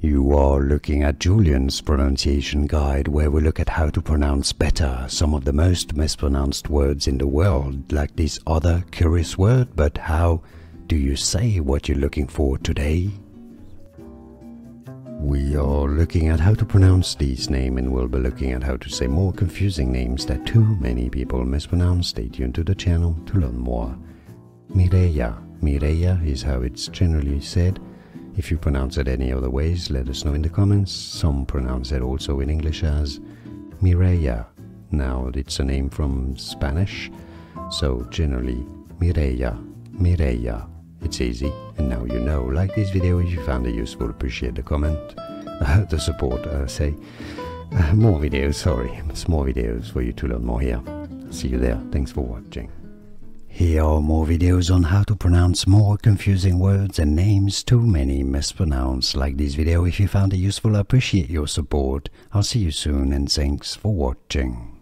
You are looking at Julian's pronunciation guide, where we look at how to pronounce better some of the most mispronounced words in the world, like this other curious word. But how do you say what you're looking for today? We are looking at how to pronounce these names, and we'll be looking at how to say more confusing names that too many people mispronounce. Stay tuned to the channel to learn more. Mireya. Mireya is how it's generally said. If you pronounce it any other ways, let us know in the comments. Some pronounce it also in English as Mireya. Now, it's a name from Spanish, so generally Mireya, Mireya. It's easy, and now you know. Like this video if you found it useful, appreciate the comment, the support, more videos, more videos for you to learn more here. See you there, thanks for watching. Here are more videos on how to pronounce more confusing words and names too many mispronounce. Like this video if you found it useful, I appreciate your support. I'll see you soon and thanks for watching.